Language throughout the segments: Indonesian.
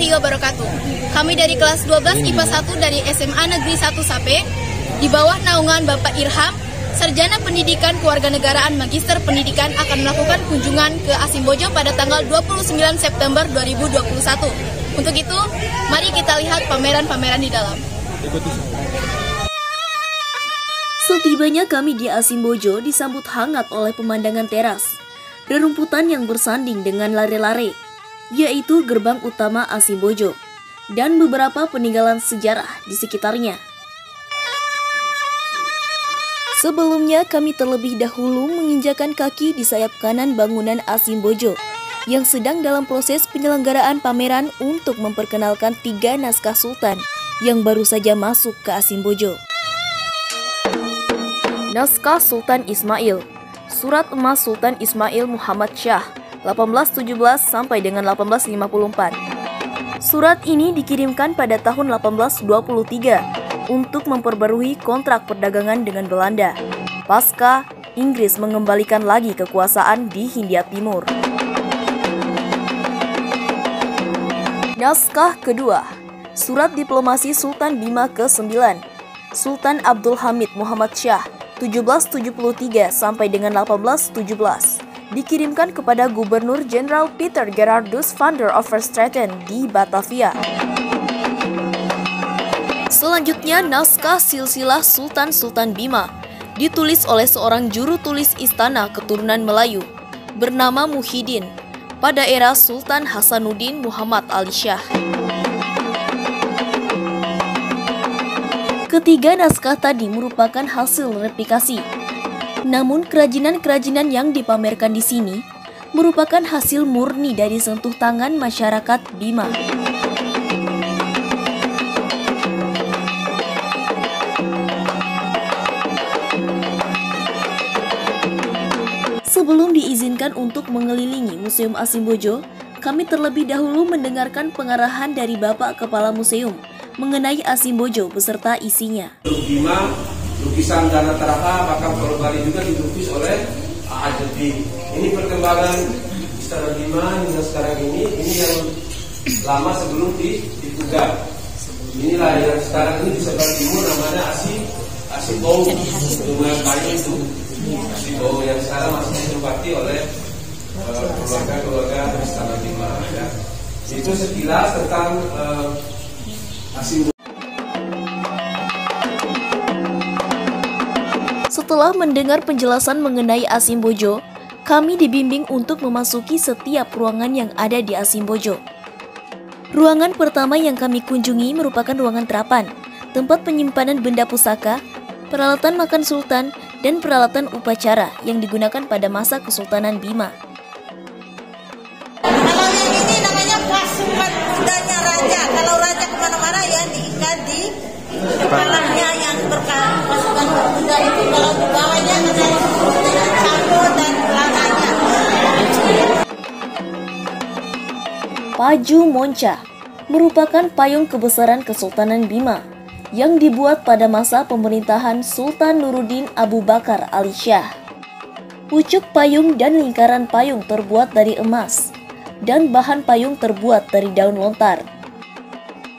warahmatullahi wabarakatuh. Kami dari kelas 12 IPA 1 dari SMA Negeri 1 Sape, di bawah naungan Bapak Irham, Sarjana Pendidikan Kewarganegaraan Magister Pendidikan akan melakukan kunjungan ke Asimbojo pada tanggal 29 September 2021. Untuk itu, mari kita lihat pameran-pameran di dalam. Setibanya kami di Asimbojo disambut hangat oleh pemandangan teras, rerumputan yang bersanding dengan lare-lare, yaitu gerbang utama Asimbojo, dan beberapa peninggalan sejarah di sekitarnya. Sebelumnya kami terlebih dahulu menginjakan kaki di sayap kanan bangunan Asimbojo yang sedang dalam proses penyelenggaraan pameran untuk memperkenalkan 3 naskah sultan yang baru saja masuk ke Asimbojo. Naskah Sultan Ismail, Surat Emas Sultan Ismail Muhammad Shah 1817 sampai dengan 1854. Surat ini dikirimkan pada tahun 1823 untuk memperbarui kontrak perdagangan dengan Belanda. Pasca Inggris mengembalikan lagi kekuasaan di Hindia Timur. Naskah kedua, Surat Diplomasi Sultan Bima ke-9, Sultan Abdul Hamid Muhammad Shah 1773 sampai dengan 1817, dikirimkan kepada Gubernur Jenderal Peter Gerardus van der Overstraeten di Batavia. Selanjutnya, naskah silsilah Sultan Bima ditulis oleh seorang juru tulis istana keturunan Melayu bernama Muhyiddin pada era Sultan Hasanuddin Muhammad Ali Shah. Ketiga naskah tadi merupakan hasil replikasi. Namun kerajinan-kerajinan yang dipamerkan di sini merupakan hasil murni dari sentuh tangan masyarakat Bima. Sebelum diizinkan untuk mengelilingi Museum Asimbojo, kami terlebih dahulu mendengarkan pengarahan dari Bapak Kepala Museum mengenai Asimbojo beserta isinya. Bima, lukisan Dana Taraha, makam Kolobali juga dilukis oleh Ajeti. Ini perkembangan Istana Bima hingga sekarang ini yang lama sebelum dipugar. Inilah yang sekarang ini di sebelah timur namanya Asimbowo, Sungai Kayu itu. Asimbowo yang sekarang masih ditempati oleh keluarga Istana Bima. Ya. Itu sekilas tentang Asimbojo. Setelah mendengar penjelasan mengenai Asimbojo, kami dibimbing untuk memasuki setiap ruangan yang ada di Asimbojo. Ruangan pertama yang kami kunjungi merupakan ruangan terapan, tempat penyimpanan benda pusaka, peralatan makan sultan, dan peralatan upacara yang digunakan pada masa Kesultanan Bima. Kalau yang ini namanya pasukan kudanya raja. Kalau raja kemana-mana ya diikat di kepalanya yang pasukan kuda itu. Kalau di bawahnya ada cambuk dan pelanganya. Paju Monca merupakan payung kebesaran Kesultanan Bima yang dibuat pada masa pemerintahan Sultan Nuruddin Abu Bakar Ali Shah. Pucuk payung dan lingkaran payung terbuat dari emas, dan bahan payung terbuat dari daun lontar.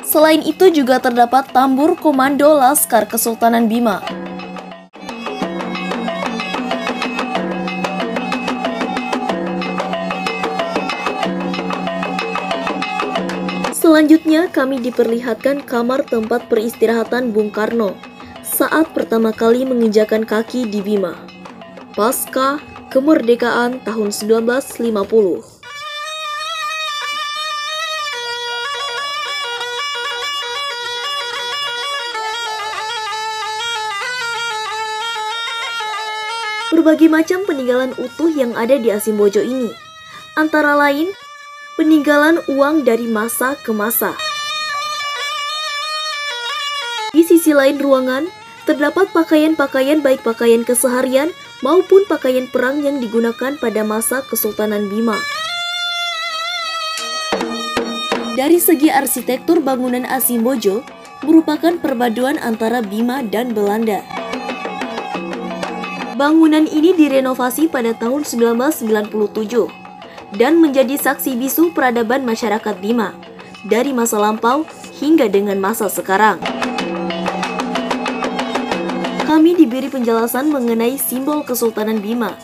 Selain itu juga terdapat tambur komando Laskar Kesultanan Bima. Selanjutnya kami diperlihatkan kamar tempat peristirahatan Bung Karno saat pertama kali menginjakan kaki di Bima, pasca kemerdekaan tahun 1950. Berbagai macam peninggalan utuh yang ada di Asimbojo ini, antara lain peninggalan uang dari masa ke masa. Di sisi lain ruangan, terdapat pakaian-pakaian baik pakaian keseharian maupun pakaian perang yang digunakan pada masa Kesultanan Bima. Dari segi arsitektur bangunan Asimbojo merupakan perpaduan antara Bima dan Belanda. Bangunan ini direnovasi pada tahun 1997 dan menjadi saksi bisu peradaban masyarakat Bima dari masa lampau hingga dengan masa sekarang. Kami diberi penjelasan mengenai simbol Kesultanan Bima,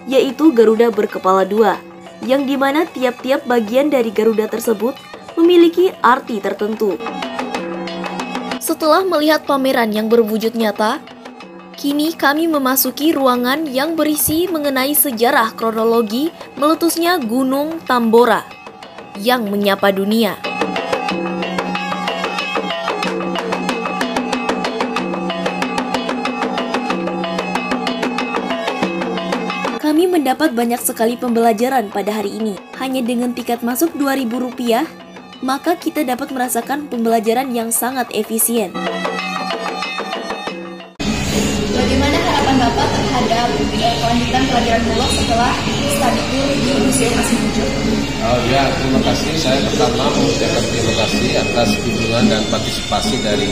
yaitu Garuda berkepala dua, yang dimana tiap-tiap bagian dari Garuda tersebut memiliki arti tertentu. Setelah melihat pameran yang berwujud nyata, kini kami memasuki ruangan yang berisi mengenai sejarah kronologi meletusnya Gunung Tambora yang menyapa dunia. Kami mendapat banyak sekali pembelajaran pada hari ini. Hanya dengan tiket masuk Rp2.000, maka kita dapat merasakan pembelajaran yang sangat efisien. Bagaimana harapan Bapak terhadap kelanjutan pelajaran bulog setelah studi tour di Museum Asimbojo? Oh ya, terima kasih. Saya pertama mengucapkan terima kasih atas kunjungan dan partisipasi dari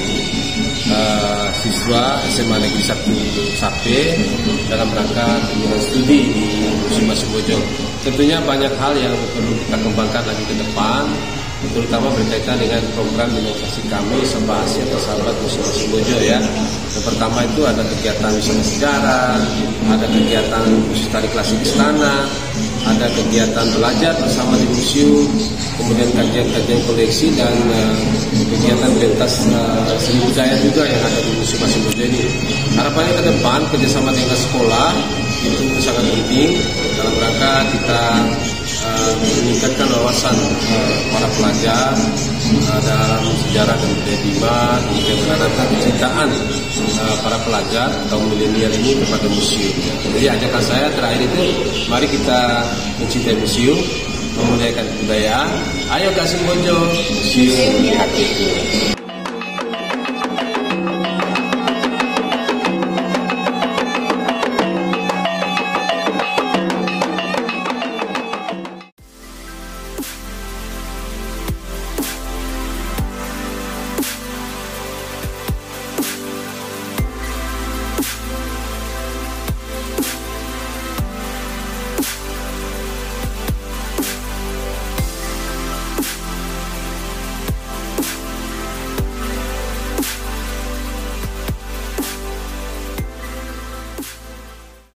siswa SMA Negeri 1 Sape dalam rangka kunjungan studi di Museum Asimbojo. Tentunya banyak hal yang perlu kita kembangkan lagi ke depan, terutama berkaitan dengan program inovasi kami Sabahasi atau Sahabat Museum Asimbojo ya. Yang pertama itu ada kegiatan wisata sejarah, ada kegiatan tari klasik istana, ada kegiatan belajar bersama di museum, kemudian kajian-kajian koleksi dan kegiatan pentas seni budaya juga yang ada di Museum Asimbojo ini. Harapannya ke depan kerjasama dengan sekolah itu sangat penting dalam rangka kita meningkatkan wawasan para pelajar dalam sejarah dan budaya Bima, kemudian menanamkan kecintaan para pelajar kaum milenial ini kepada museum. Jadi ajakan saya terakhir itu, mari kita mencintai museum, memuliakan kebudayaan. Ayo ke Asimbojo, museum di hatiku.